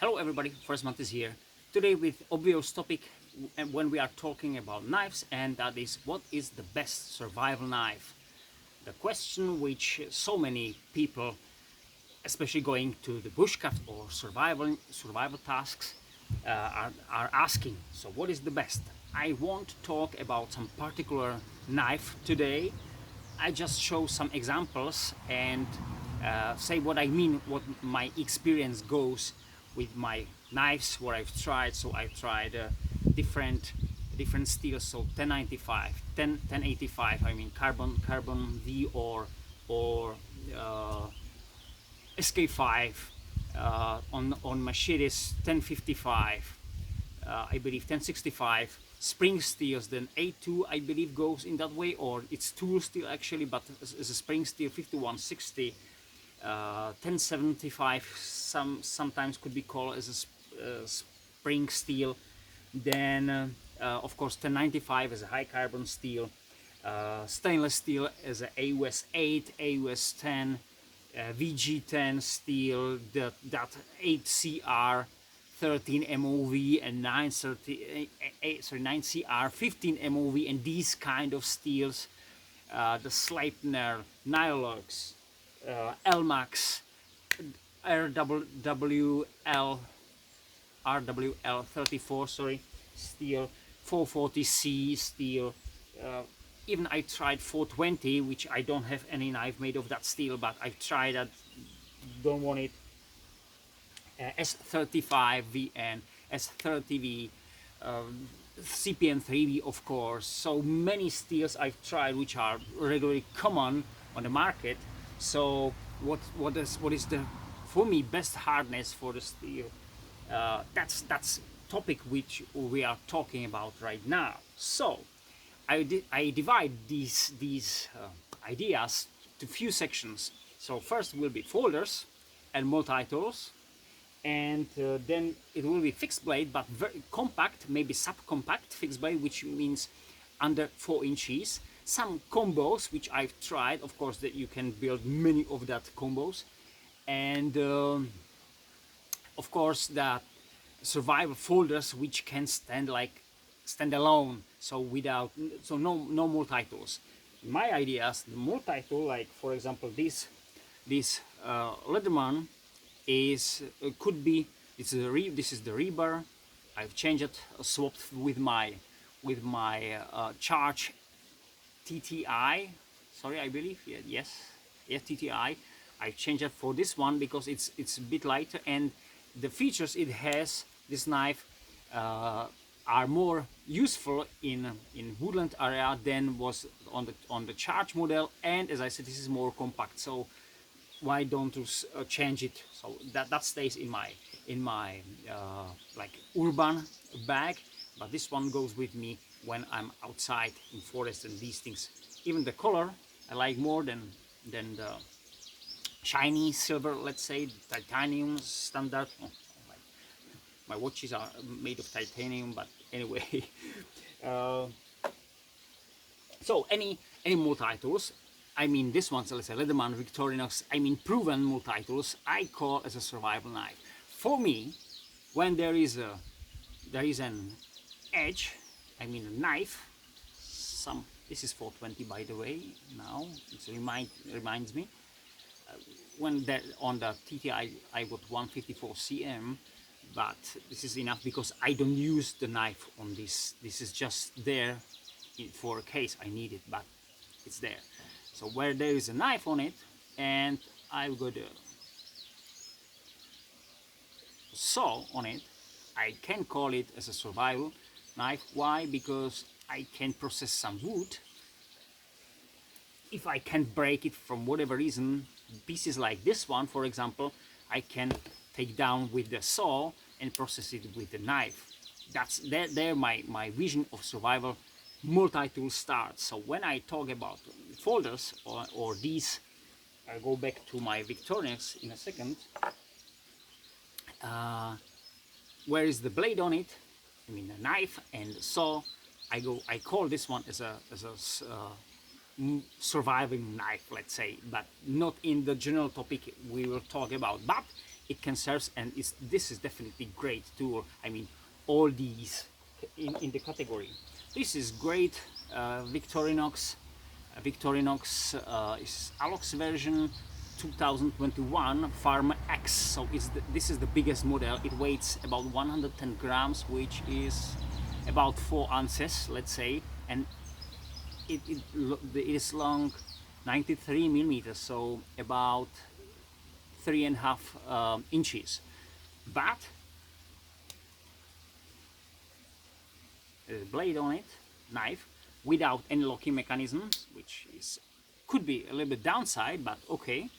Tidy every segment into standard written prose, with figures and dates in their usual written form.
Hello everybody, First Month is here. Today with obvious topic when we are talking about knives, and that is what is the best survival knife? The question which so many people, especially going to the bushcraft or survival tasks, are asking. So what is the best? I won't talk about some particular knife today. I just show some examples and say what I mean, what my experience goes with my knives, what I've tried. So I've tried different steels, so 1095, 1085, I mean carbon V or SK5, on Machetes 1055, I believe 1065, spring steels, then A2 I believe goes in that way, or it's tool steel actually, but as a spring steel 5160, 1075 sometimes could be called as a spring steel. Then of course 1095 is a high carbon steel, stainless steel as a AUS 8, AUS 10, VG10 steel, that 8CR 13 MOV and 9CR 15 MOV, and these kind of steels, the Sleipner, Nylux, Elmax, RWL 34, sorry, steel, 440C steel. Even I tried 420, which I don't have any knife made of that steel, but I've tried that, don't want it. S35V and S30V, CPM3V, of course. So many steels I've tried which are regularly common on the market. So what is the, for me, best hardness for the steel? That's topic which we are talking about right now. So I divide these ideas to few sections. So first will be folders and multi-tools, and then it will be fixed blade, but very compact, maybe subcompact fixed blade, which means under 4 inches. Some combos which I've tried, of course, that you can build many of that combos, and of course that survival folders which can stand alone, so no multi-tools. My ideas, the multi-tool, like for example this Leatherman is could be, this is the rebar. I've changed it, swapped with my Charge TTI, sorry, I believe, yeah, yes TTI. I've changed it for this one because it's a bit lighter, and the features it has, this knife, are more useful in woodland area than was on the Charge model, and as I said, this is more compact, so why don't you change it? So that stays in my like urban bag, but this one goes with me when I'm outside in forest and these things. Even the color I like more than the shiny silver, let's say, titanium standard. Oh, my watches are made of titanium, but anyway. So any multi-tools, I mean this one, so let's say Leatherman, Victorinox, I mean proven multi-tools, I call as a survival knife. For me, when there is an edge, I mean a knife, this is 420 by the way, now it reminds me, when on the TTI I got 154 cm, but this is enough because I don't use the knife on this. This is just there for a case I need it, but it's there. So where there is a knife on it, and I've got a saw on it, I can call it as a survival knife. Why? Because I can process some wood. If I can't break it from whatever reason, pieces like this one, for example, I can take down with the saw and process it with the knife. That's there my vision of survival multi-tool starts. So when I talk about folders or these, I'll go back to my Victorinox in a second. Where is the blade on it? I mean a knife and saw. I call this one as a surviving knife, let's say, but not in the general topic we will talk about. But it can serve, and this is definitely great tool. I mean, all these in the category. This is great. Victorinox. Victorinox is Alox version 2021 Farm X. So this is the biggest model. It weighs about 110 grams, which is about 4 ounces, let's say, and it is long 93 millimeters, so about 3.5 inches. But there's a blade on it, knife, without any locking mechanisms, which could be a little bit downside, but okay.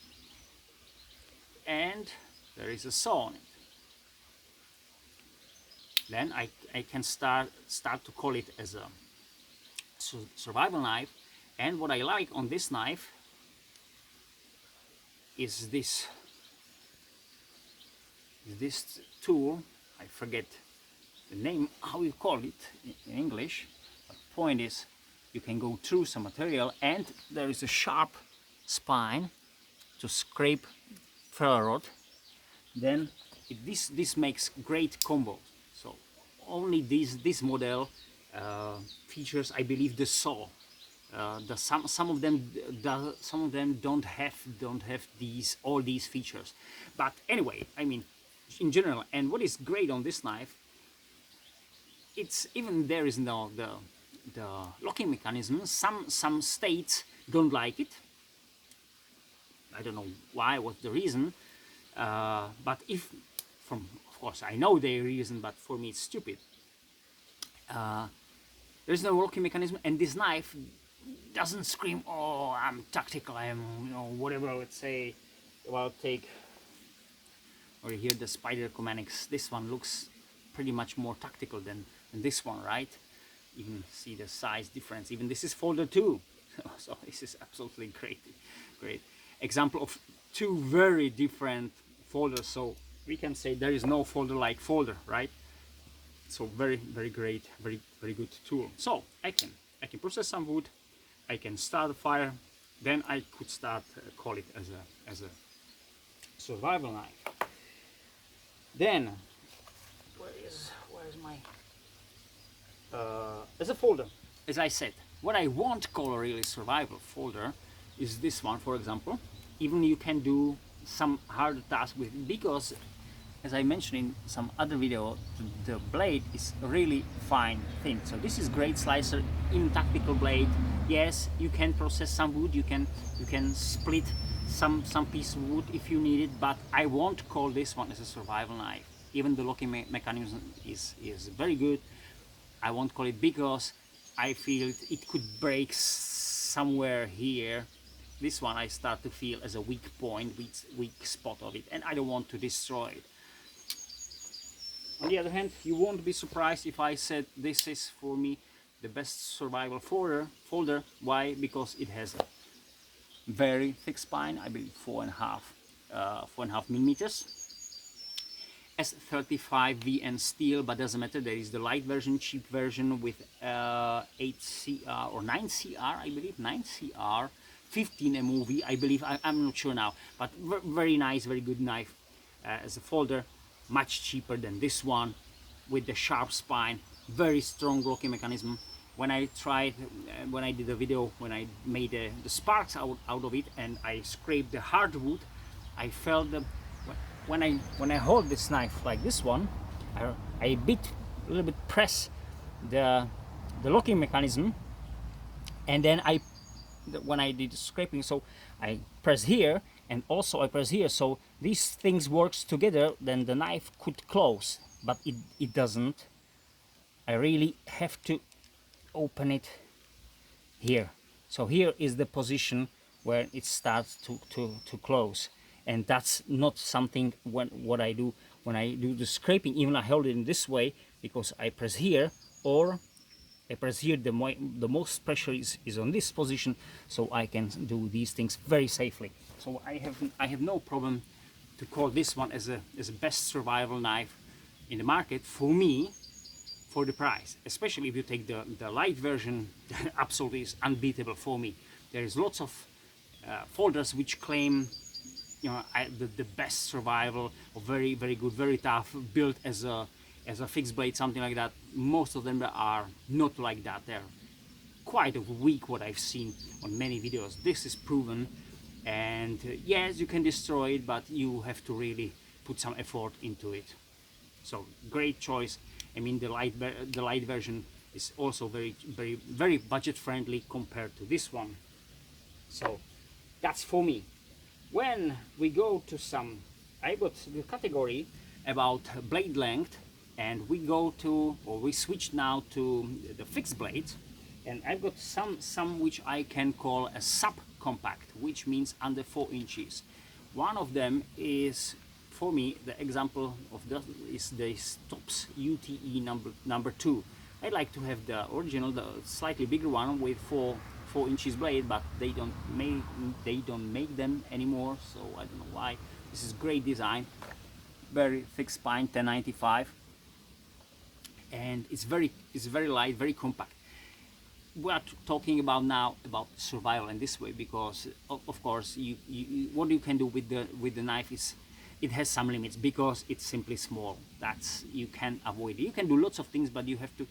And there is a saw on it. Then I can start to call it as a survival knife. And what I like on this knife is this tool. I forget the name, how you call it in English. But the point is, you can go through some material, and there is a sharp spine to scrape ferro rod. Then this makes great combo. So only this model features, I believe, the saw. Some of them don't have all these features. But anyway, I mean, in general, and what is great on this knife, it's even there is no the locking mechanism. Some states don't like it. I don't know why, what's the reason. But of course I know the reason, but for me it's stupid. There's no locking mechanism, and this knife doesn't scream, oh, I'm tactical, I'm, whatever. Let's say, well, take or here the Spider Comanix. This one looks pretty much more tactical than this one, right? Even see the size difference. Even this is folder too. So this is absolutely great example of two very different folders. So we can say there is no folder like folder, right? So very great, very good tool. So I can process some wood, I can start a fire, then I could start call it as a survival knife. Then where is my as a folder, as I said, what I won't call a really survival folder is this one, for example. Even you can do some hard task with it, because as I mentioned in some other video, the blade is really fine thin. So this is great slicer in tactical blade. Yes, you can process some wood, you can split some piece of wood if you need it, but I won't call this one as a survival knife. Even the locking mechanism is very good. I won't call it because I feel it could break somewhere here. This one I start to feel as a weak point, weak spot of it, and I don't want to destroy it. On the other hand, you won't be surprised if I said this is for me the best survival folder. Why? Because it has a very thick spine, I believe 4.5 millimeters. S35 VN steel, but doesn't matter. There is the light version, cheap version with 8CR or 9CR, I believe, 9CR, 15 MOV, I believe. I'm not sure now, but very nice, very good knife as a folder. Much cheaper than this one with the sharp spine, very strong locking mechanism. When I tried, when I did a video, when I made the sparks out of it and I scraped the hardwood, I felt when I hold this knife like this one, I a little bit press the locking mechanism, and then when I did the scraping, so I press here and also I press here, so these things works together, then the knife could close, but it doesn't. I really have to open it here. So here is the position where it starts to close, and that's not something what I do when I do the scraping. Even I hold it in this way because I press here, or I press here, the most pressure is on this position, so I can do these things very safely. So I have no problem to call this one as a best survival knife in the market for me, for the price. Especially if you take the light version, absolutely is unbeatable for me. There is lots of folders which claim the best survival, or very very good, very tough, built as a fixed blade, something like that. Most of them are not like that. They're quite weak, what I've seen on many videos. This is proven, and yes, you can destroy it, but you have to really put some effort into it. So great choice. I mean, the light version is also very budget friendly compared to this one. So that's for me. When we go to some, I got the category about blade length, and we go to, or we switch now to the fixed blades, and I've got some which I can call a sub-compact, which means under 4 inches. One of them is, for me, the example of that is the Stops UTE number 2. I like to have the original, the slightly bigger one with 4 inches blade, but they don't make them anymore, so I don't know why. This is great design, very thick spine, 1095, and it's very light, very compact. We are talking about now about survival in this way, because of course what you can do with the knife is, it has some limits because it's simply small. That's, you can avoid it. You can do lots of things, but you have to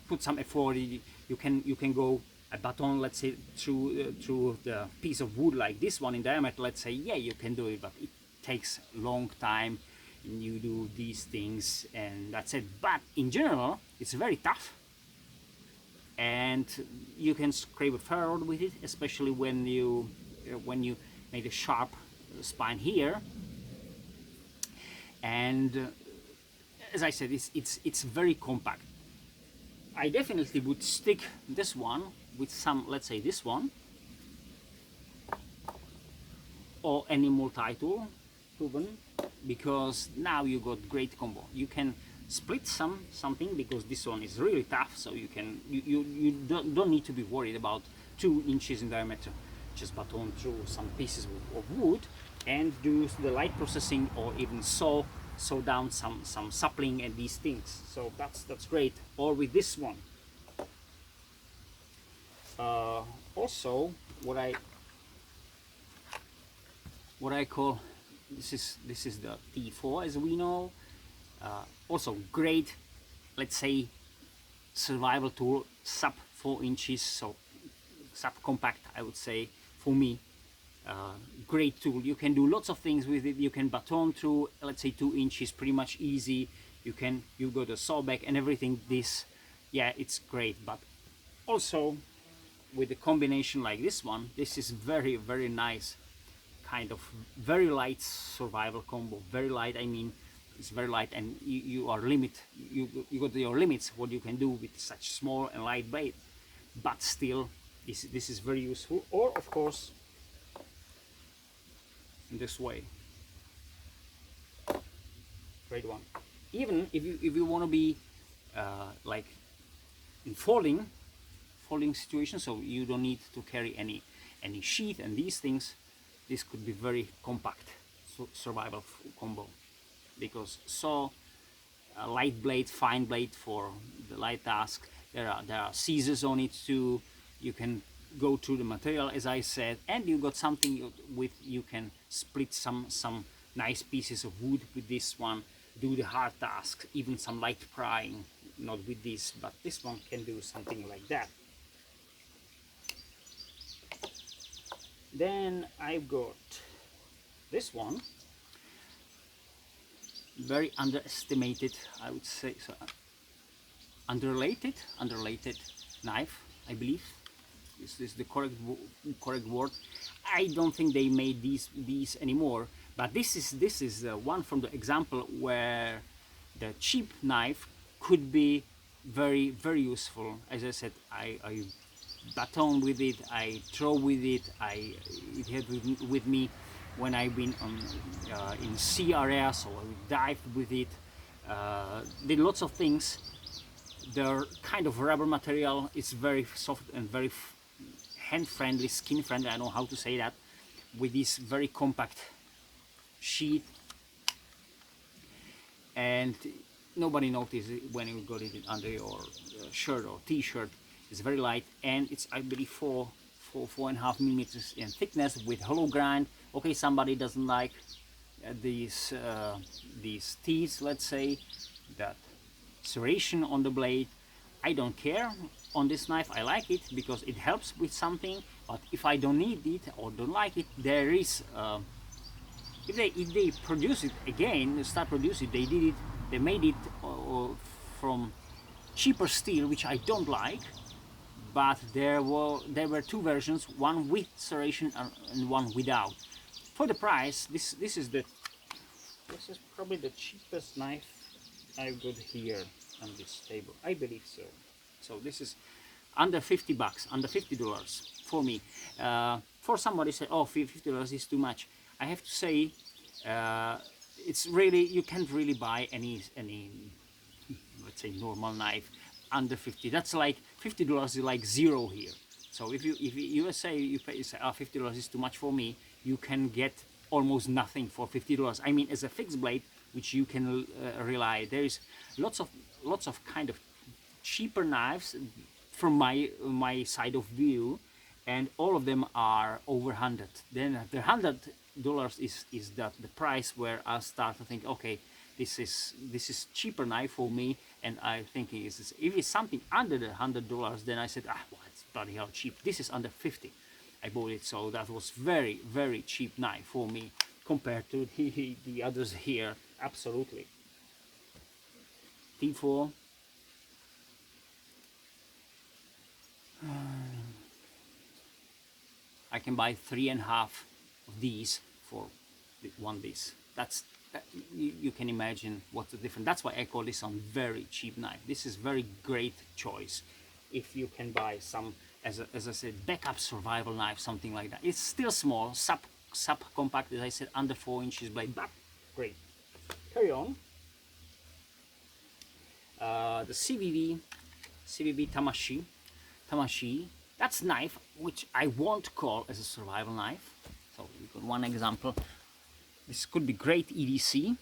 put some effort. You can go a baton, let's say, through the piece of wood like this one in diameter. Let's say, yeah, you can do it, but it takes a long time, and you do these things, and that's it. But in general, it's very tough, and you can scrape it forward with it, especially when you make a sharp spine here. And as I said, it's very compact. I definitely would stick this one with some, let's say this one, or any multi-tool proven, because now you got great combo. You can split something, because this one is really tough, so you don't need to be worried about 2 inches in diameter. Just baton through some pieces of wood and do the light processing, or even saw down some sapling and these things. So that's great. Or with this one. Also, what I call, this is the T4, as we know. Also great, let's say, survival tool, sub 4 inches, so sub compact, I would say, for me. Great tool. You can do lots of things with it. You can baton through, let's say, 2 inches, pretty much easy. You got a saw back and everything. This, yeah, it's great. But also with a combination like this one, this is very very nice, kind of very light survival combo. Very light, I mean, it's very light, and you got your limits what you can do with such small and light blade. But still, this is very useful. Or of course, in this way, great one. Even if you want to be like in folding situation, so you don't need to carry any sheath and these things, this could be very compact survival combo, because saw, light blade, fine blade for the light task. There are scissors on it too. You can go through the material, as I said, and you got something with, you can split some nice pieces of wood with this one, do the hard task, even some light prying. Not with this, but this one can do something like that. Then I've got this one, very underestimated, I would say, so underrated knife, I believe. This is the correct word. I don't think they made these anymore, but this is one from the example where the cheap knife could be very very useful. As I said, I baton with it, I throw with it, it had with me when I've been on in sea areas, or I dived with it, did lots of things. The kind of rubber material is very soft and very hand friendly, skin friendly, I don't know how to say that, with this very compact sheet, and nobody noticed it when you got it under your shirt or t-shirt. It's very light, and it's, I believe, 4.5 millimeters in thickness, with hollow grind, Okay, somebody doesn't like these teeth, let's say, that serration on the blade. I don't care. On this knife I like it because it helps with something, but if I don't need it or don't like it, there is if they produce it again, start producing it, they made it from cheaper steel, which I don't like, but there were two versions, one with serration and one without. For the price, this is probably the cheapest knife I've got here on this table. I believe so. So this is under $50, under $50 for me. For somebody say, oh, $50 is too much. I have to say, it's really, you can't really buy any let's say normal knife under 50. That's like $50 is like zero here. So if you say you say, oh, $50 is too much for me, you can get almost nothing for $50. I mean, as a fixed blade, which you can rely. There is lots of kind of cheaper knives from my side of view, and all of them are over 100. Then the $100 is the price where I start to think, okay, this is cheaper knife for me, and I'm thinking, if it's something under the $100, then I said, well, it's bloody hell cheap. This is under 50. I bought it, so that was very, very cheap knife for me compared to the others here. Absolutely. T4. I can buy 3.5 of these for one this. You can imagine what's the difference. That's why I call this one very cheap knife. This is very great choice if you can buy some, as I said, backup survival knife, something like that. It's still small, sub compact, as I said, under 4 inches blade, but great. Carry on. The CVV Tamashi. That's knife which I won't call as a survival knife. So we got one example. This could be great EDC,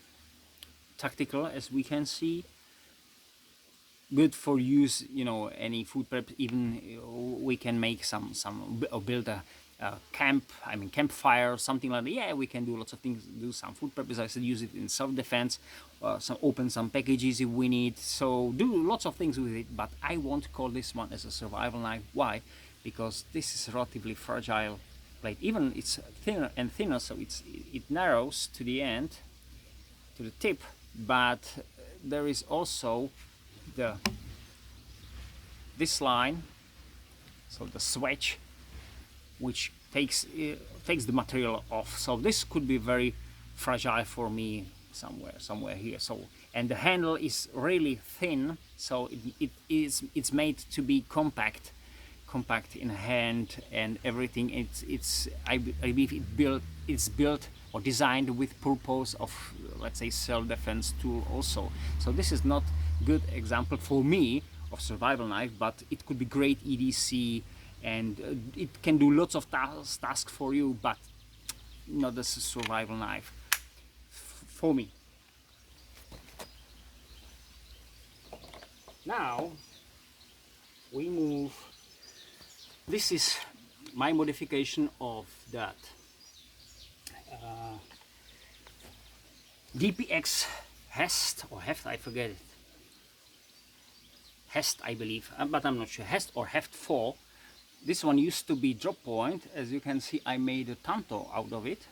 tactical, as we can see. Good for use, any food prep. Even we can make build a campfire or something like that. Yeah, we can do lots of things. Do some food prep, as I said, use it in self-defense. Open some packages if we need. So do lots of things with it. But I won't call this one as a survival knife. Why? Because this is relatively fragile blade. Even it's thinner and thinner, so it narrows to the end, to the tip. But there is also this line, so the switch, which takes the material off. So this could be very fragile for me somewhere here. So, and the handle is really thin, so it's made to be compact in hand and everything. I believe it's built or designed with purpose of, let's say, self-defense tool also. So this is not good example for me of survival knife, but it could be great EDC, and it can do lots of tasks for you, but not as a survival knife for me. Now we move. This is my modification of that DPX Hest or Heft, I forget it. Hest, I believe, but I'm not sure. Hest or Heft 4. This one used to be drop point. As you can see, I made a tanto out of it.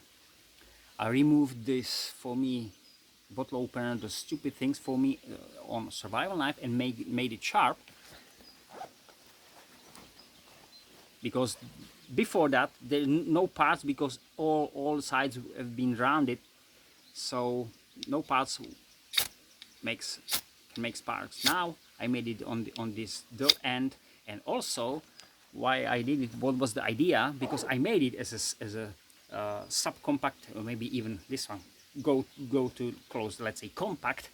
I removed this, for me, bottle opener, the stupid things for me on a survival knife, and made it sharp. Because before that there are no parts, because all sides have been rounded, so no parts can make sparks. Now I made it on this dull end, and also why I did it, what was the idea, because I made it as a subcompact, or maybe even this one go to close, let's say compact,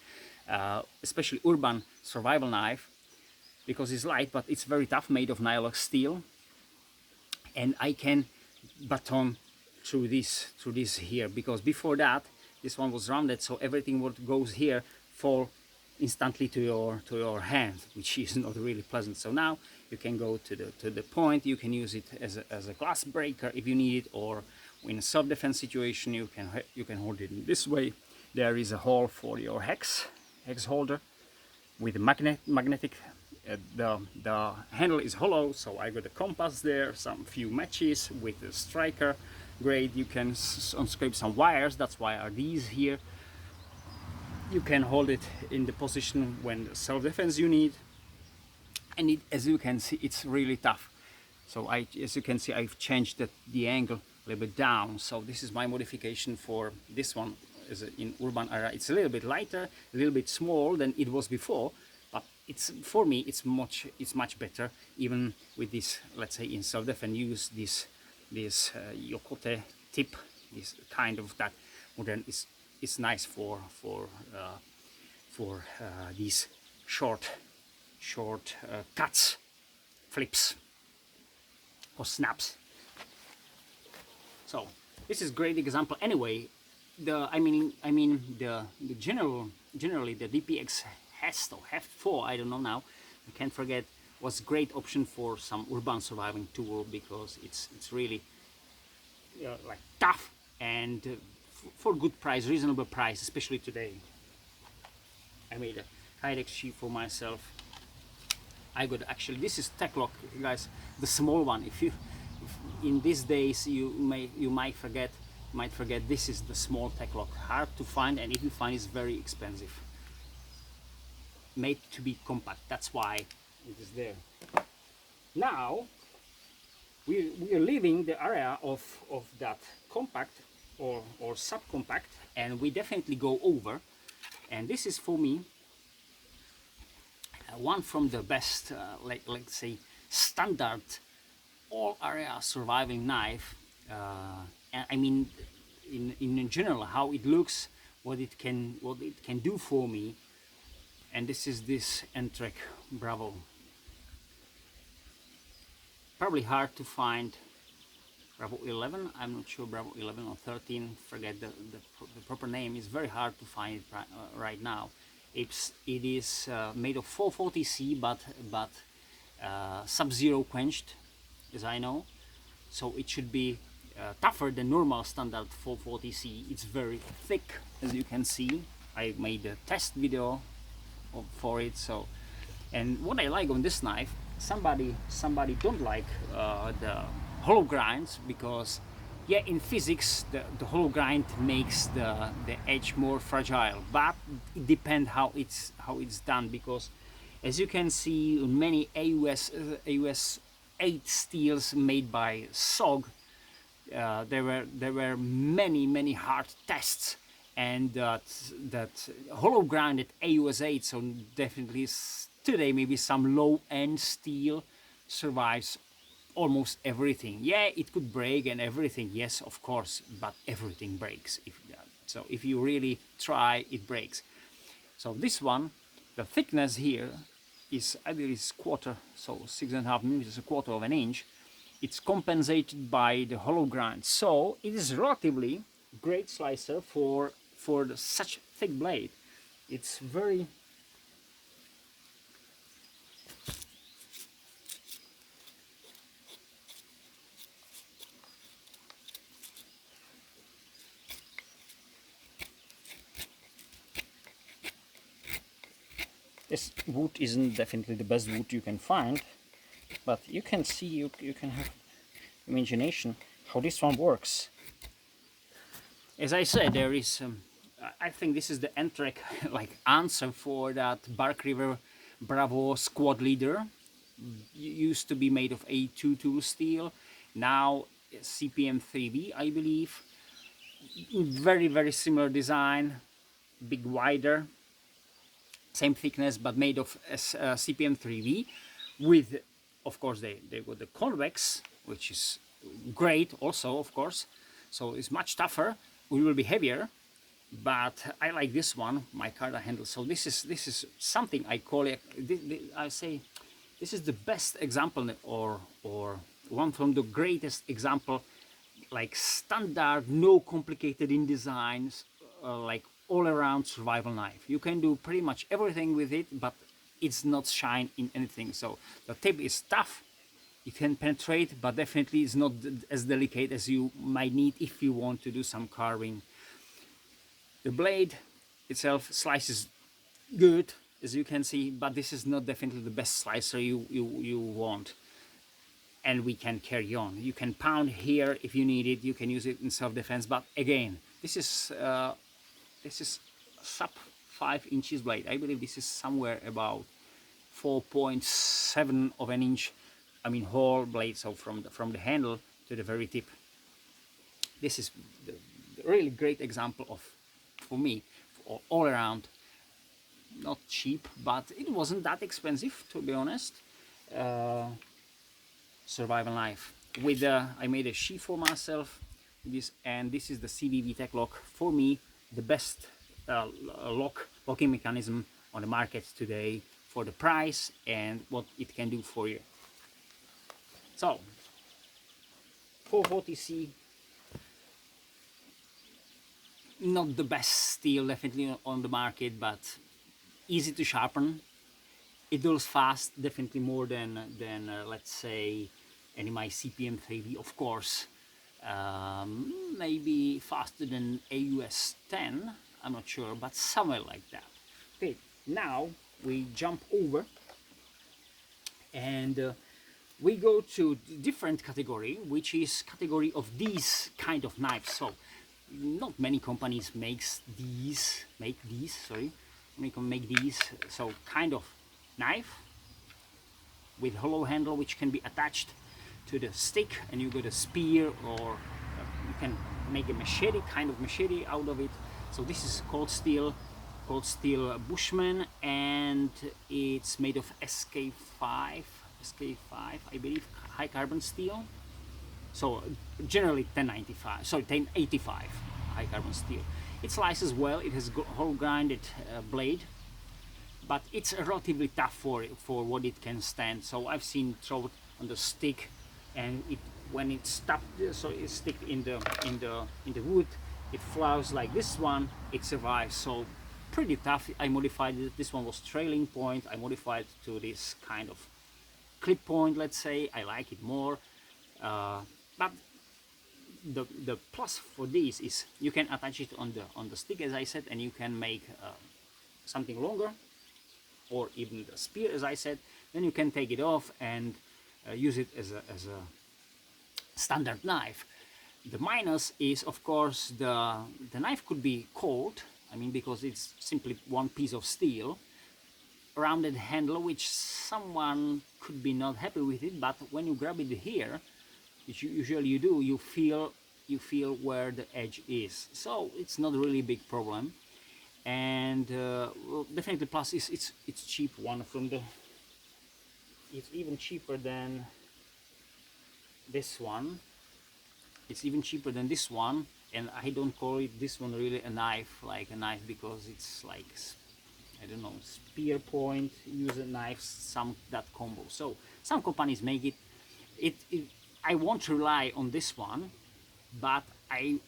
especially urban survival knife, because it's light but it's very tough, made of Nylox steel. And I can baton through this here, because before that this one was rounded, so everything what goes here fall instantly to your hand, which is not really pleasant. So now you can go to the point. You can use it as a glass breaker if you need it, or in a self-defense situation, you can hold it in this way. There is a hole for your hex holder with a magnetic. The handle is hollow, so I got a compass there, some few matches with the striker. Great, you can unscrape some wires. That's why are these here. You can hold it in the position when self-defense you need, and as you can see, it's really tough. So as you can see, I've changed the angle a little bit down. So this is my modification for this one. In urban area, it's a little bit lighter, a little bit small than it was before, but it's, for me, it's much better. Even with this, let's say in self-defense, use this yokote tip, this kind of that modern is nice for these short cuts, flips or snaps. So this is great example. Anyway, generally the DPX Hest or Heft 4, I don't know now, I can't forget, was a great option for some urban surviving tool, because it's really like tough and for good price, reasonable price, especially today. I made a Kydex sheet for myself. I got, actually, this is Techlock, guys, the small one. If in these days you might forget, this is the small Techlock, hard to find, and if you find, it's very expensive. Made to be compact, that's why it is there. Now we are leaving the area of that compact or subcompact, and we definitely go over, and this is for me one from the best, let's say, standard all area surviving knife. And I mean, in general, how it looks, what it can do for me. And this is this Entrek Bravo. Probably hard to find. Bravo 11, I'm not sure, Bravo 11 or 13, forget the proper name. Is very hard to find it right now. It is made of 440C, but sub-zero quenched, as I know, so it should be tougher than normal standard 440C. It's very thick, as you can see. I made a test video for it. So, and what I like on this knife, somebody don't like the hollow grinds, because yeah, in physics the hollow grind makes the edge more fragile, but it depends how it's done, because as you can see on many AUS 8 steels made by SOG, there were many hard tests, and that hollow grinded AUS 8, so definitely today maybe some low-end steel survives almost everything. Yeah, it could break and everything, yes, of course, but everything breaks. So if you really try, it breaks. So this one, the thickness here is either quarter, so 6.5 millimeters, a quarter of an inch. It's compensated by the hollow grind, so it is relatively great slicer for such thick blade. It's very this wood isn't definitely the best wood you can find, but you can see, you can have imagination how this one works. As I said, there is I think this is the Entrek like answer for that Bark River Bravo squad leader. Used to be made of A2 tool steel, now CPM 3V, I believe. Very similar design, big wider, same thickness, but made of CPM 3V, with, of course, they got the convex, which is great also, of course, so it's much tougher. We will be heavier, but I like this one, my Micarta handle. So this is something I call it. I say this is the best example, or one from the greatest example, like standard, no complicated in designs, like all around survival knife. You can do pretty much everything with it, but it's not shine in anything. So the tip is tough, You can penetrate, but definitely it's not as delicate as you might need if you want to do some carving. The blade itself slices good, as you can see, but this is not definitely the best slicer you want. And we can carry on. You can pound here if you need it. You can use it in self-defense. But again, this is sub 5 inches blade. I believe this is somewhere about 4.7 of an inch. I mean whole blade. So from the handle to the very tip. This is the really great example of, for me, all around, not cheap, but it wasn't that expensive, to be honest. Survival knife. With I made a sheath for myself. And this is the CVV Tech-Lock. For me, the best locking mechanism on the market today for the price and what it can do for you. So 440C, not the best steel definitely on the market, but easy to sharpen. It dulls fast, definitely more than let's say NMI CPM 3V, of course. Maybe faster than AUS 10, I'm not sure, but somewhere like that. Okay, now we jump over and we go to different category, which is category of these kind of knives. So not many companies make these, sorry, make these, so kind of knife with hollow handle which can be attached to the stick, and you got a spear, or you can make a machete, kind of machete out of it. So this is cold steel Bushman, and it's made of SK5, I believe, high carbon steel. So generally 1095, sorry, 1085 high carbon steel. It slices well. It has whole grinded blade, but it's relatively tough for what it can stand. So I've seen throw it on the stick, and when it's stuck, so it's stick in the wood, it flies like this one. It survives. So pretty tough. I modified it. This one was trailing point. I modified to this kind of clip point. Let's say I like it more. But the plus for this is you can attach it on the stick, as I said, and you can make something longer, or even the spear, as I said. Then you can take it off and use it as a standard knife. The minus is, of course, the knife could be cold. I mean, because it's simply one piece of steel, rounded handle, which someone could be not happy with it. But when you grab it here, which usually you do, you feel where the edge is. So it's not really a big problem. And well, definitely plus is it's cheap. One from the, it's even cheaper than this one. It's even cheaper than this one, and I don't call it this one really a knife, like a knife, because it's like, I don't know, spear point, use a knife, some that combo. So some companies make it. I won't rely on this one, but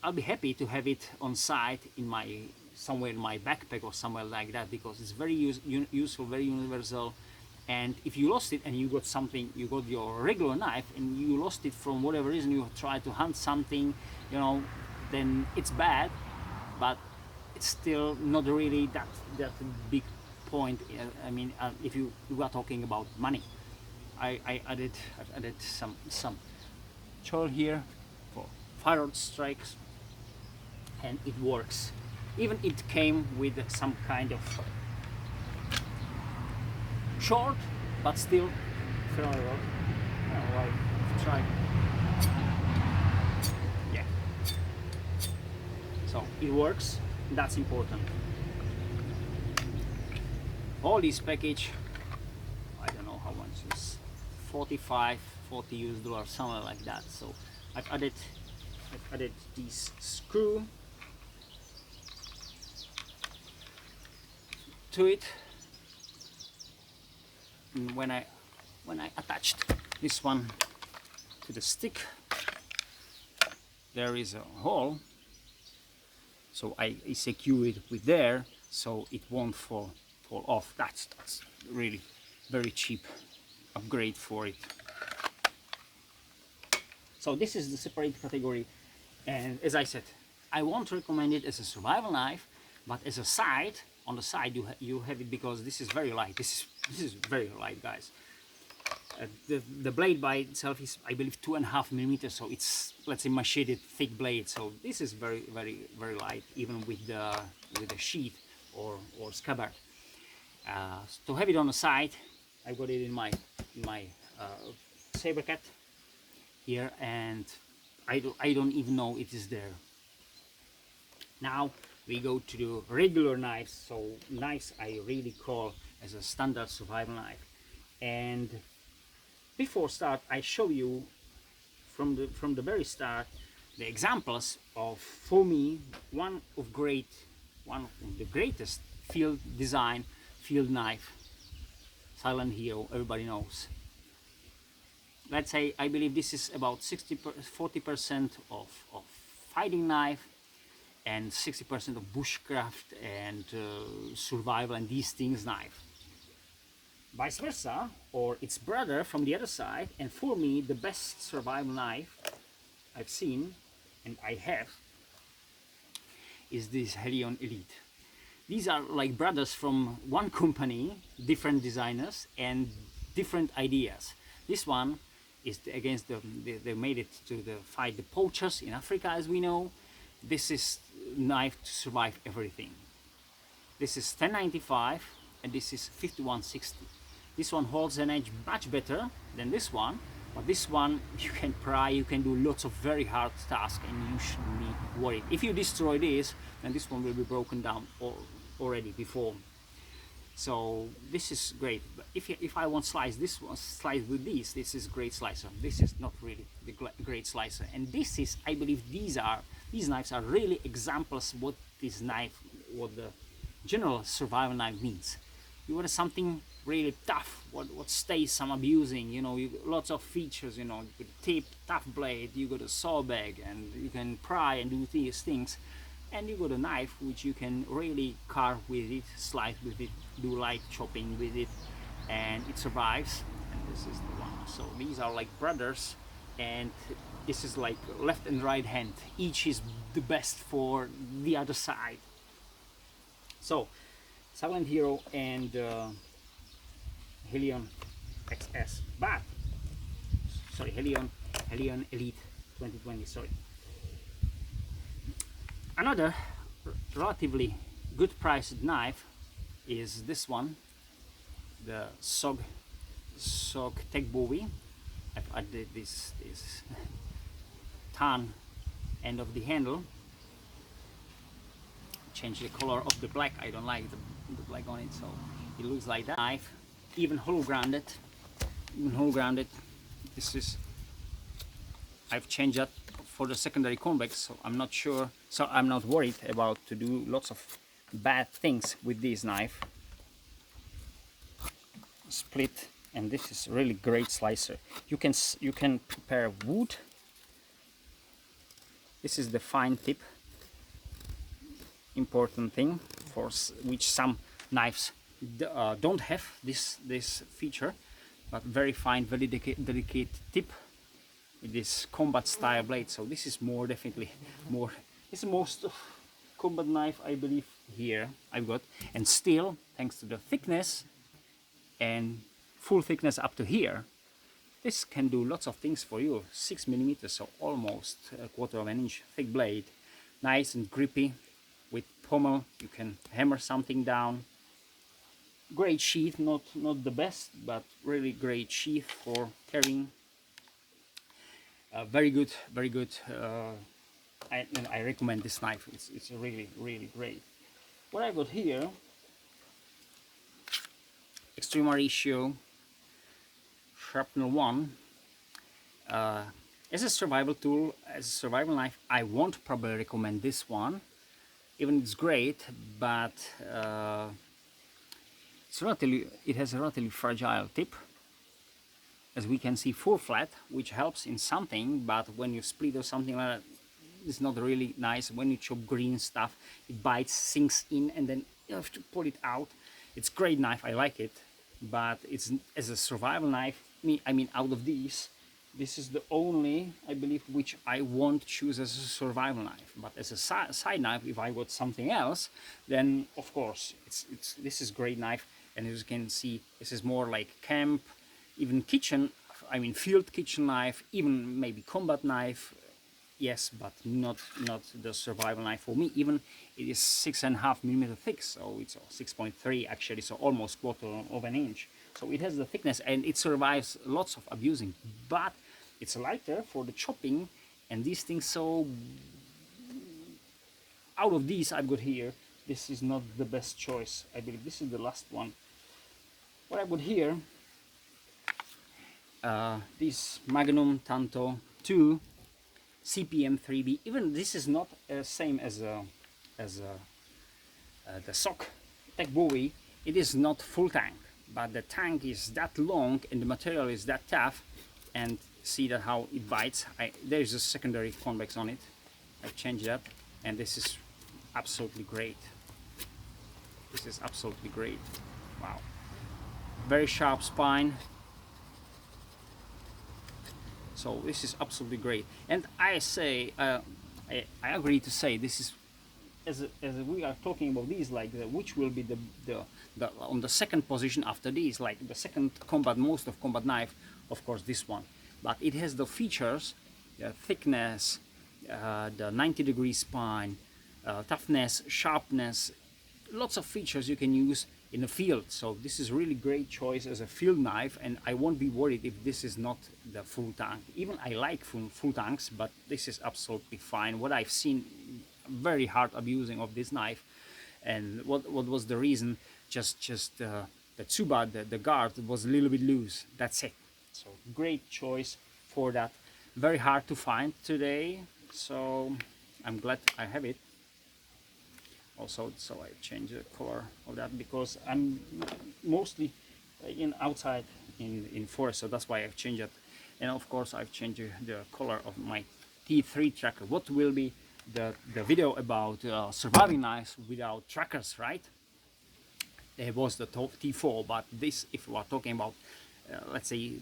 I'll be happy to have it on site in my, somewhere in my backpack or somewhere like that, because it's very useful, very universal. And if you lost it and you got something, you got your regular knife and you lost it from whatever reason, you try to hunt something, you know, then it's bad, but it's still not really that big point. I mean, if you are talking about money, I've added some choil here for firearm strikes, and it works. Even it came with some kind of short, but still fairly well. Try. Yeah. So it works. That's important. All this package, I don't know how much is, 40 US dollars, somewhere like that. So I've added this screw to it. And when I attached this one to the stick, there is a hole, so I secure it with there, so it won't fall off. That's really very cheap upgrade for it. So this is the separate category, and as I said, I won't recommend it as a survival knife, but as a side, on the side you have it, because this is very light. This is very light, guys. The blade by itself is, I believe, 2.5 millimeters, so it's, let's say, macheted thick blade. So this is very, very, very light, even with the sheath or scabbard. To have it on the side, I got it in my Sabercat here, and I don't even know it is there. Now we go to the regular knives. So knives I really call as a standard survival knife. And before start, I show you from the very start the examples of, for me, one of the greatest field design field knife, Silent Hero. Everybody knows. Let's say I believe this is about 40% of fighting knife and 60% of bushcraft and survival and these things knife. Vice versa, or its brother from the other side. And for me, the best survival knife I've seen and I have is this Helion Elite. These are like brothers from one company, different designers and different ideas. This one is against they made it to fight the poachers in Africa, as we know. This is knife to survive everything. This is 1095 and this is 5160. This one holds an edge much better than this one, but this one you can pry, you can do lots of very hard tasks, and you shouldn't be worried. If you destroy this, then this one will be broken down already before. So this is great. But if I want slice this one, slice with this is great slicer. This is not really the great slicer. And this is, I believe, these knives are really examples what this knife, what the general survival knife means. You want something really tough, what stays some abusing, you know, lots of features, you know, you got tip, tough blade, you got a saw bag, and you can pry and do these things, and you got a knife which you can really carve with it, slice with it, do light chopping with it, and it survives. And this is the one. So these are like brothers, and this is like left and right hand. Each is the best for the other side. So Silent Hero and Helion XS, but sorry, Helion Elite 2020. Sorry. Another relatively good priced knife is this one, the SOG Tech Bowie. I've added this tan end of the handle. Change the color of the black. I don't like the black on it, so it looks like that. Knife, even hollow grounded. This is, I've changed that for the secondary convex, so I'm not sure. So I'm not worried about to do lots of bad things with this knife. Split, and this is really great slicer. You can prepare wood. This is the fine tip. Important thing for which some knives don't have this feature, but very fine, very delicate tip with this combat style blade. So this is more definitely more. It's the most combat knife I believe here I've got, and still thanks to the thickness and full thickness up to here, this can do lots of things for you. 6 millimeters, so almost a quarter of an inch thick blade, nice and grippy. With pommel, you can hammer something down. Great sheath, not the best, but really great sheath for carrying. Very good. I recommend this knife. It's really great. What I got here, Extrema Ratio Sharpnel 1. As a survival tool, as a survival knife, I won't probably recommend this one. Even it's great, but it has a relatively fragile tip, as we can see, full flat, which helps in something, but when you split or something like that, it's not really nice. When you chop green stuff, it bites, sinks in, and then you have to pull it out. It's a great knife, I like it, but it's as a survival knife, I mean out of these, This is the only, I believe, which I won't choose as a survival knife. But as a side knife, if I got something else, then of course this is great knife. And as you can see, this is more like camp, even kitchen. I mean, field kitchen knife, even maybe combat knife. Yes, but not the survival knife for me. Even it is 6.5 mm thick, so it's 6.3 actually, so almost quarter of an inch. So it has the thickness and it survives lots of abusing, but it's lighter for the chopping and these things. So out of these I've got here, this is not the best choice. I believe this is the last one. What I've got here, this Magnum Tanto 2 CPM 3B. Even this is not same as the SOC Tech Bowie. It is not full tank, but the tank is that long and the material is that tough. And see that how it bites. There is a secondary convex on it. I've changed that, and this is absolutely great. This is absolutely great. Wow, very sharp spine. So this is absolutely great, and I say I agree to say this is as we are talking about these, like which will be the on the second position after these, like the second combat, most of combat knife, of course this one. But it has the features, the thickness, the 90-degree spine, toughness, sharpness, lots of features you can use in the field. So this is really great choice as a field knife, and I won't be worried if this is not the full tank. Even I like full tanks, but this is absolutely fine. What I've seen, very hard abusing of this knife, and what was the reason? Just the tsuba, the guard was a little bit loose. That's it. So great choice for that. Very hard to find today, so I'm glad I have it. Also, so I changed the color of that because I'm mostly outside in forest, so that's why I've changed it. And of course I've changed the color of my T3 tracker. What will be the video about surviving knives without trackers, right? There was the T4, but this, if we are talking about let's say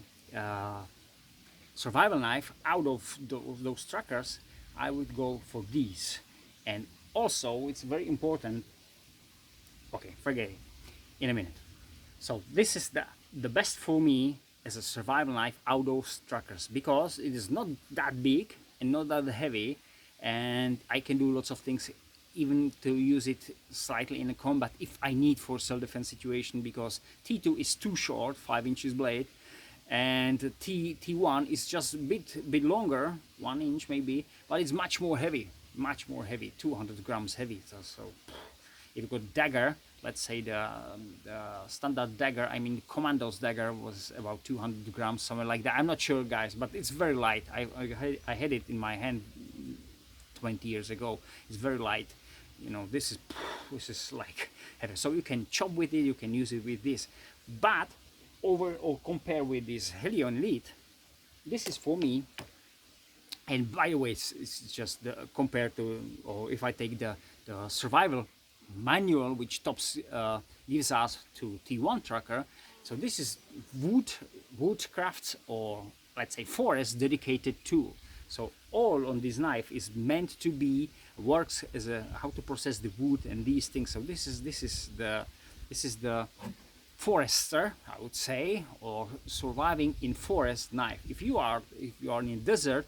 survival knife out of those trackers, I would go for these. And also it's very important, okay, forget it, in a minute. So this is the best for me as a survival knife out of those trackers, because it is not that big and not that heavy, and I can do lots of things, even to use it slightly in a combat if I need for self-defense situation, because T2 is too short, 5 inches blade, and T1 is just a bit longer, 1 inch maybe, but it's much more heavy, 200 grams heavy. So if you got dagger, let's say the standard dagger, I mean commando's dagger was about 200 grams, somewhere like that. I'm not sure, guys, but it's very light. I had it in my hand 20 years ago. It's very light. You know, this is like heavy. So you can chop with it, you can use it with this. But over or compare with this Helion Elite, this is for me. And by the way, it's just compared to, or if I take the survival manual, which tops gives us to T1 tracker. So this is woodcrafts, or let's say forest dedicated tool. So all on this knife is meant to be, works as a how to process the wood and these things. So this is the forester, I would say, or surviving in forest knife. If you are in a desert,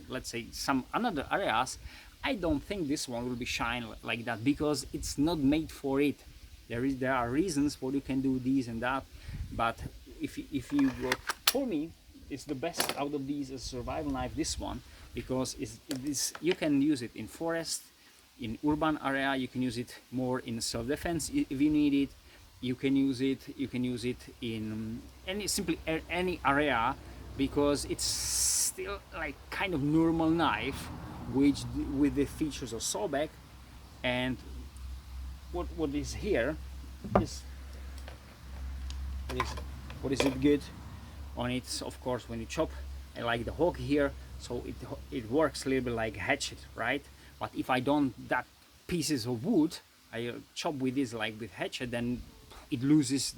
let's say some another areas, I don't think this one will be shine like that, because it's not made for it. There are reasons for you can do these and that, but if you go, for me, it's the best out of these as survival knife, this one, because you can use it in forest, in urban area, you can use it more in self-defense if you need it. You can use it in any area, because it's still like kind of normal knife, which with the features of Sobek. And what is here is what is it good on it. Of course, when you chop, I like the hook here, so it works a little bit like hatchet, right? But if I don't that pieces of wood, I chop with this like with hatchet, then it loses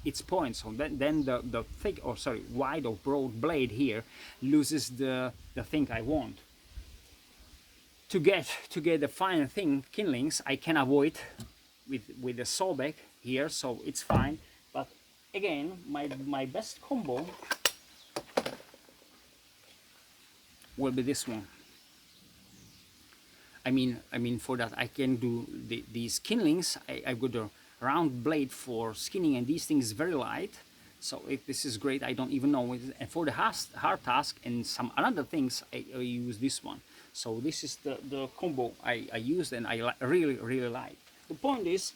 its point. So then the thick, or sorry, wide or broad blade here loses the thing I want. To get the fine thing kindlings, I can avoid with the Solbeck here, so it's fine. But again, my best combo will be this one. I mean, for that I can do these kindlings. I've got a round blade for skinning, and these things very light. So this is great. I don't even know. And for the hard task and some other things, I use this one. So this is the combo I used, and I really like. The point is,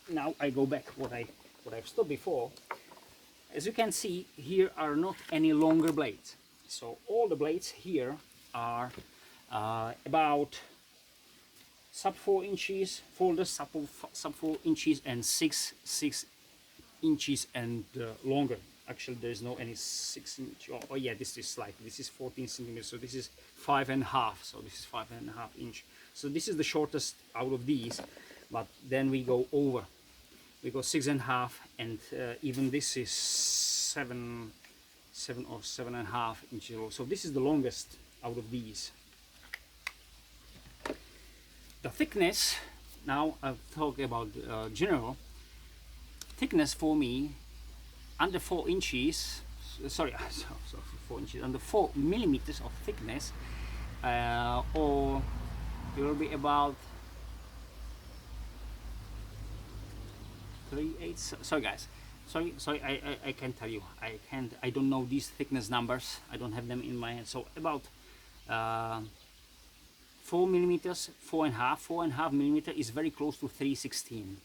now I go back what I've stopped before. As you can see, here are not any longer blades. So all the blades here are about sub 4 inches, folders sub 4 inches, and 6 inches and longer. Actually, there is no any 6 inch. Oh yeah, this is like, this is 14 centimeters, so this is 5.5. So this is 5.5 inch. So this is the shortest out of these. But then we go over. We go 6.5, and even this is 7 or 7.5 inches. So this is the longest out of these. The thickness, now I'll talk about general thickness. For me, under 4 inches, sorry, 4 inches, under 4 millimeters of thickness, or it will be about 3/8. Sorry guys, sorry, I can't tell you. I don't know these thickness numbers. I don't have them in my head. So about 4 millimeters, 4.5 millimeter is very close to 3/16.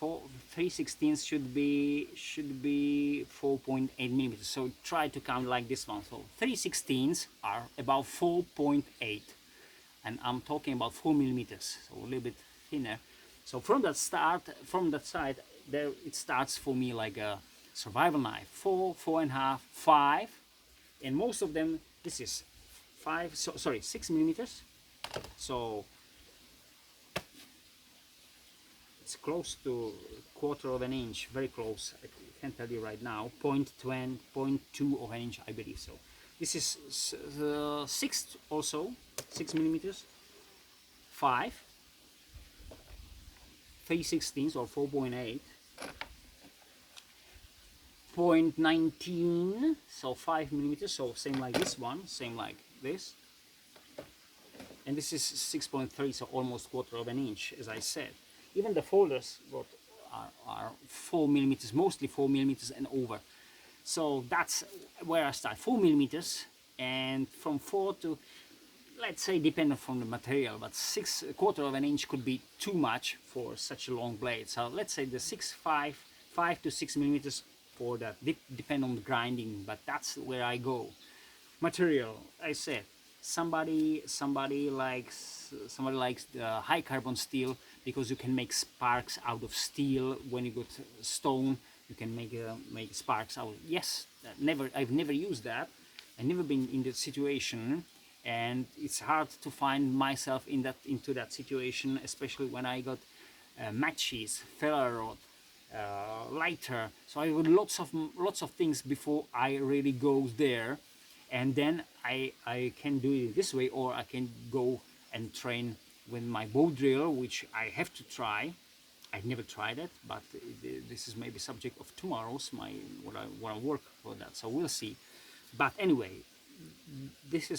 3/16 should be 4.8 millimeters. So try to count like this one. So 3/16 are about 4.8, and I'm talking about 4 millimeters, so a little bit thinner. So from that side, there it starts for me like a survival knife. 4, 4.5, 5, and most of them this is 5. So sorry, 6 millimeters. So it's close to 1/4 of an inch, very close. I can't tell you right now. 0.2 of an inch, I believe so. This is 6 also, 6 millimeters. 5, 3/16 or 4.8. 0.19, so 5 millimeters. So same like this one, same like this. And this is 6.3, so almost 1/4 of an inch, as I said. Even the folders are 4 millimeters, mostly 4 millimeters and over. So that's where I start, 4 millimeters, and from 4 to, let's say, depending on the material, but 1/4 of an inch could be too much for such a long blade. So let's say the 5 to 6 millimeters for that, depend on the grinding, but that's where I go. Material, I said, somebody likes the high carbon steel, because you can make sparks out of steel. When you got stone, you can make sparks out. Yes, I've never used that. I've never been in that situation, and it's hard to find myself into that situation, especially when I got matches, feller rod, lighter. So I got lots of things before I really go there, and then I can do it this way, or I can go and train with my bow drill, which I have to try. I've never tried it, but this is maybe subject of tomorrow's what I work for that. So we'll see. But anyway, this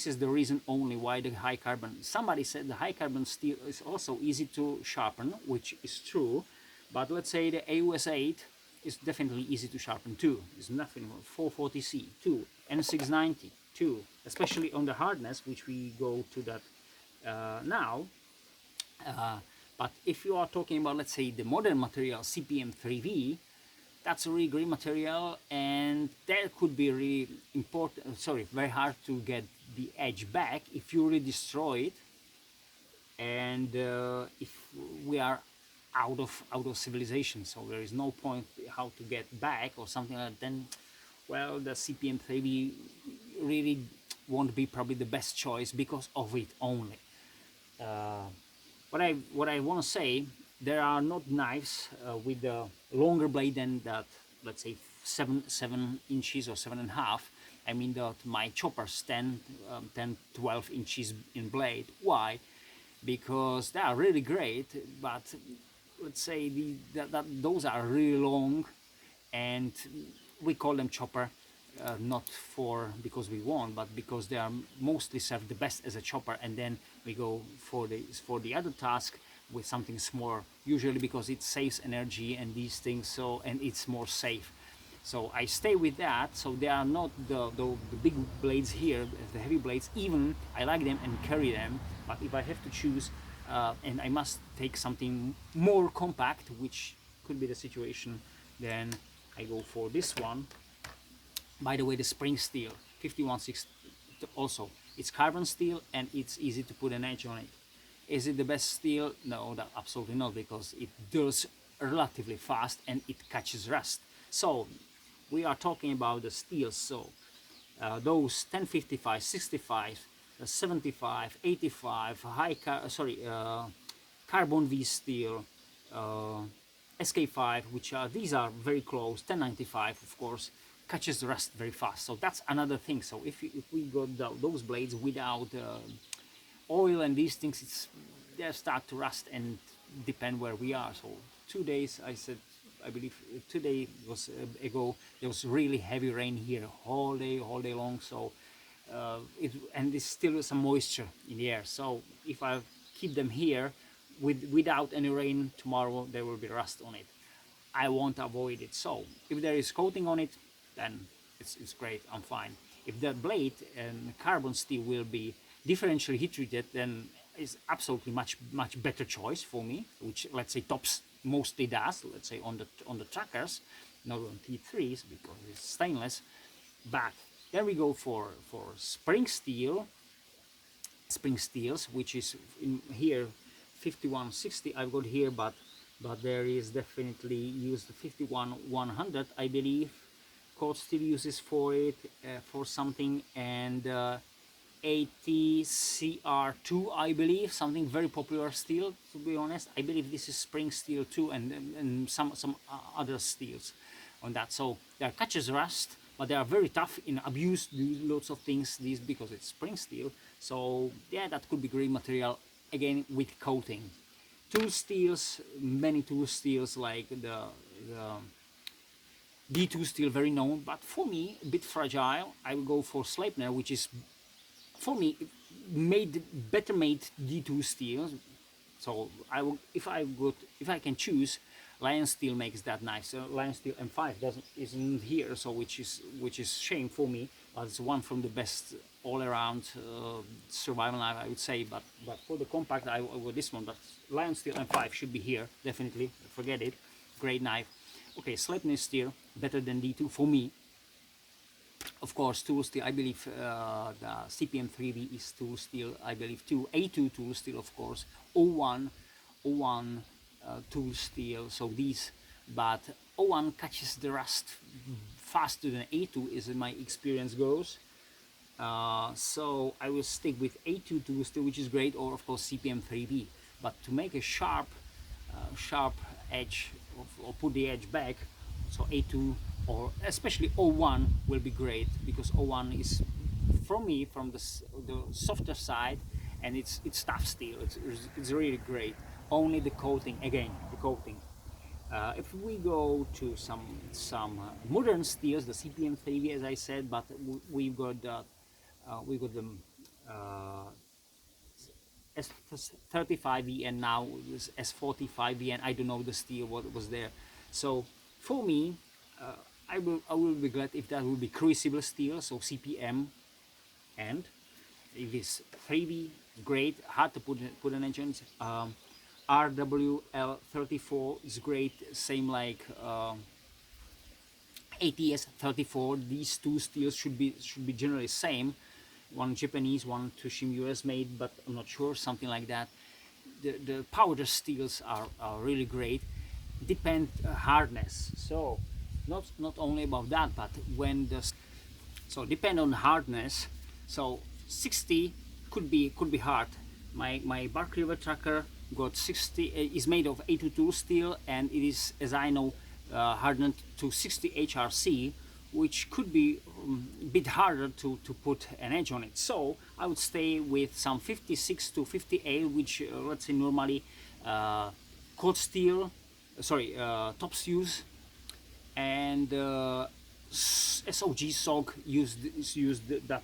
is the reason only why the high carbon. Somebody said the high carbon steel is also easy to sharpen, which is true. But let's say the AUS 8 is definitely easy to sharpen too. It's nothing. 440C too, N690 too, especially on the hardness, which we go to that now. But if you are talking about, let's say, the modern material CPM 3V, that's a really great material, and that could be really important. Sorry, very hard to get the edge back if you really destroy it, and if we are out of civilization, so there is no point how to get back or something like that. Then, well, the CPM 3V really won't be probably the best choice because of it only. What I want to say, there are not knives with a longer blade than that let's say 7 inches or 7.5. I mean that my choppers 12 inches in blade. Why? Because they are really great, but let's say those are really long, and we call them chopper, not for because we want, but because they are mostly served the best as a chopper, and then we go for the other task with something smaller, usually because it saves energy and these things, so, and it's more safe. So I stay with that. So they are not the big blades here, the heavy blades. Even I like them and carry them, but if I have to choose, and I must take something more compact, which could be the situation, then I go for this one. By the way, the spring steel 516, also it's carbon steel and it's easy to put an edge on it. Is it the best steel? No, that absolutely not, because it dulls relatively fast and it catches rust. So we are talking about the steels. So those 1055, 65, 75, 85, carbon V steel, SK5, which are, these are very close. 1095, of course, catches rust very fast. So that's another thing. So if we got those blades without oil and these things, they start to rust and depend where we are. So 2 days, I believe 2 days was ago, there was really heavy rain here all day long. So and there's still some moisture in the air. So if I keep them here without any rain, tomorrow there will be rust on it. I won't avoid it. So if there is coating on it, then it's great, I'm fine. If the blade and carbon steel will be differentially heat treated, then it's absolutely much better choice for me, which, let's say, Tops mostly does, let's say on the trackers, not on T3s because it's stainless. But then we go for spring steels, which is in here 5160 I've got here, but there is definitely used 51100, I believe. Cold Steel uses for it, for something, and 80CR2, I believe, something very popular steel, to be honest. I believe this is spring steel too, and some other steels on that. So they catches rust, but they are very tough in abuse, do lots of things, these, because it's spring steel. So yeah, that could be great material, again, with coating. Tool steels, many tool steels like the D2 steel, very known, but for me a bit fragile. I will go for Sleipner, which is, for me, better made D2 steel. So if I can choose, Lion Steel makes that nice. Lion Steel M5 isn't here, so which is shame for me. But it's one from the best all around survival knife, I would say. But for the compact, I go this one. But Lion Steel M5 should be here, definitely. Forget it. Great knife. Okay, Sleipner steel, better than D2 for me. Of course, tool steel, I believe the CPM 3V is tool steel, I believe too. A2 tool steel, of course. O1 tool steel, so these. But O1 catches the rust faster than A2, is in my experience goes. So I will stick with A2 tool steel, which is great, or of course CPM 3V. But to make a sharp edge, or put the edge back, so A2 or especially O1 will be great, because O1 is, from me, from the softer side, and it's tough steel. It's really great. Only the coating, again, the coating. If we go to some modern steels, the CPM 3V, as I said, but we've got the S35V and now this S45V, and I don't know the steel what was there. So for me, I will be glad if that will be crucible steel, so CPM, and if it's 3V, great, hard to put an engine. RWL34 is great, same like ATS34. These two steels should be generally same. One Japanese, one Toshin US made, but I'm not sure, something like that. The powder steels are really great. Depend hardness. So not only about that, but when so depend on hardness. So 60 could be hard. My Bark River tracker got 60, is made of A2 tool steel, and it is, as I know, hardened to 60 HRC, which could be a bit harder to put an edge on it. So I would stay with some 56 to 58, which let's say normally cold steel, tops use, and SOG SOG used that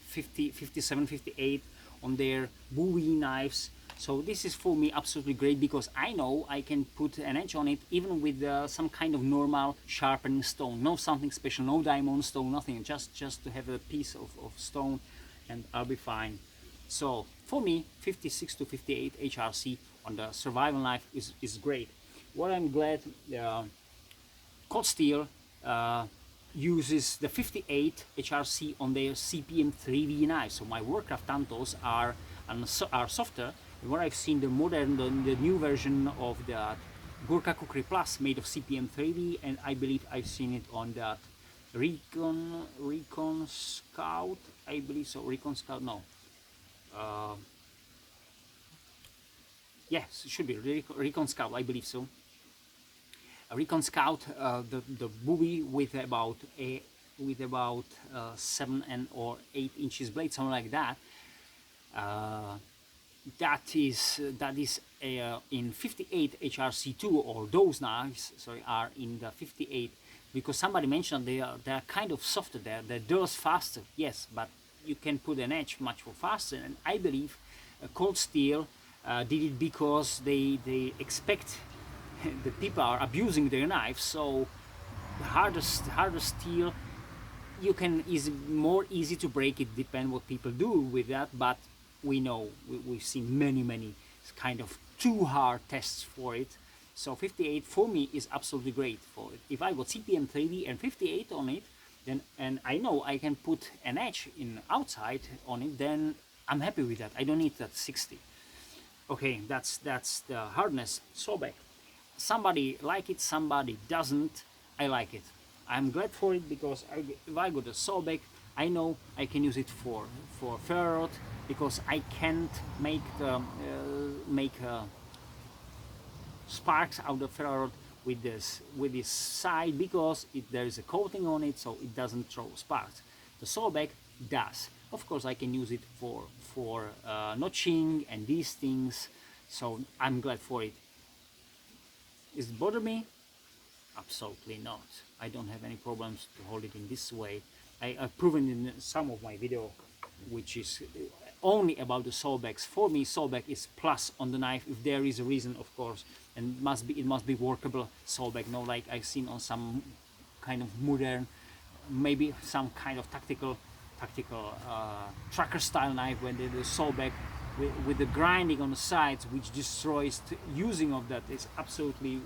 50, 57, 58 on their Bowie knives. So this is for me absolutely great because I know I can put an edge on it even with some kind of normal sharpening stone. No something special, no diamond stone, nothing. Just to have a piece of stone and I'll be fine. So for me, 56 to 58 HRC on the survival knife is great. What I'm glad Cold Steel uses the 58 HRC on their CPM 3V knives. So my Warcraft Tantos are softer. And what I've seen, the new version of the Gurkha Kukri Plus made of CPM 3V, and I believe I've seen it on that Recon Scout. I believe so. Recon Scout, no. Yes, it should be Recon Scout. I believe so. A Recon Scout, the Bowie with about 7 or 8 inches blade, something like that. That is in 58 HRC2, or those knives, sorry, are in the 58, because somebody mentioned they are kind of softer there. They dust faster, yes, but you can put an edge much more faster. And I believe Cold Steel did it because they expect the people are abusing their knives, so the harder steel you can more easy to break it. Depend what people do with that, but we know we've seen many kind of too hard tests for it. So 58 for me is absolutely great for it. If I got CPM 3V and 58 on it, then and I know I can put an edge in outside on it, then I'm happy with that. I don't need that 60. Okay, that's the hardness. Sobek. Somebody like it, somebody doesn't. I like it. I'm glad for it because if I got a Sobek, I know I can use it for ferro rod, because I can't make sparks out of ferro rod with this side, because there is a coating on it, so it doesn't throw sparks. The Sobek does. Of course, I can use it for notching and these things, so I'm glad for it. Does it bother me? Absolutely not. I don't have any problems to hold it in this way. I've proven in some of my video, which is only about the Sobeks. For me, Sobek is plus on the knife, if there is a reason, of course, and it must be workable Sobek. No, like I've seen on some kind of modern, maybe some kind of tactical tracker style knife, when they do Sobek with the grinding on the sides, which destroys using of that. Is absolutely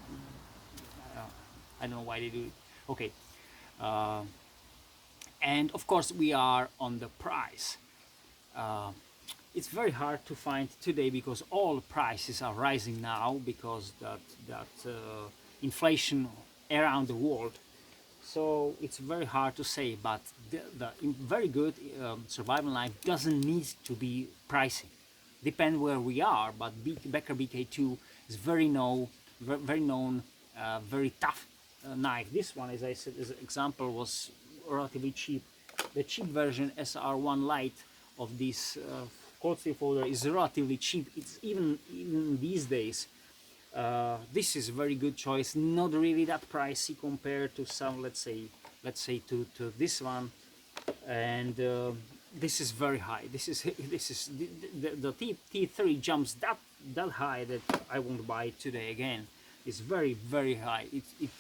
I don't know why they do it. Okay, and of course we are on the price. It's very hard to find today because all prices are rising now, because that inflation around the world. So it's very hard to say, but the very good survival knife doesn't need to be pricey. Depend where we are, but Becker BK2 is very known, very tough knife. This one, as I said, as an example, was relatively cheap. The cheap version SR1 Lite of this Cold Steel folder is relatively cheap. It's even these days. This is a very good choice. Not really that pricey compared to some, let's say to this one, and this is very high. This is the T3 jumps that high that I won't buy it today again. It's very high.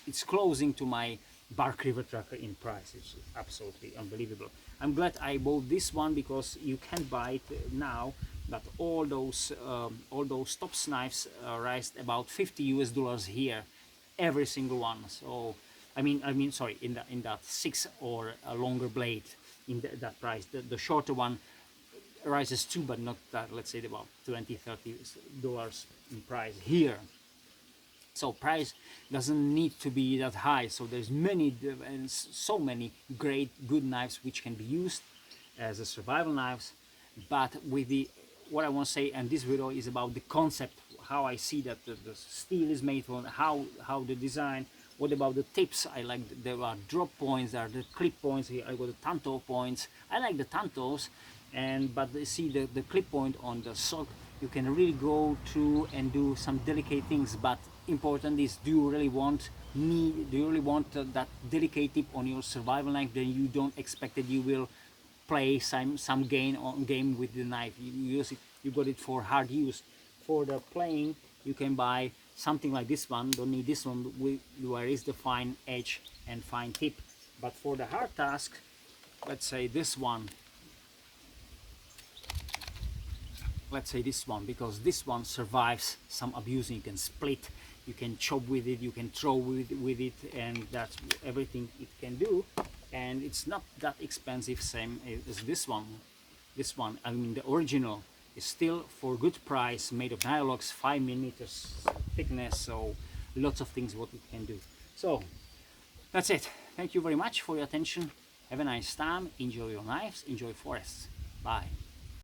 It's closing to my Bark River Tracker in price. It's absolutely unbelievable. I'm glad I bought this one, because you can't buy it now. But all those tops knives raised about $50 here, every single one. So I mean sorry, in that 6 or a longer blade, in that price. The shorter one rises too, but not that. Let's say about $20-30 in price here. So price doesn't need to be that high. So there's so many great good knives which can be used as a survival knives. But with what I want to say, and this video is about the concept, how I see that the steel is made, from how the design, What about the tips? I like there are drop points, there are the clip points. Here I got the tanto points. I like the tantos, but you see the clip point on the sock, you can really go through and do some delicate things. But important is, do you really want that delicate tip on your survival knife? Then you don't expect that you will play some game with the knife. You use it, you got it for hard use. For the playing, you can buy something like this one. Don't need this one where is the fine edge and fine tip. But for the hard task, let's say this one, because this one survives some abusing. You can split, you can chop with it, you can throw with it, and that's everything it can do. And it's not that expensive, same as this one. I mean, the original is still for good price, made of Nylox, 5 mm thickness, so lots of things what it can do. So that's it. Thank you very much for your attention. Have a nice time. Enjoy your knives, enjoy forests. Bye.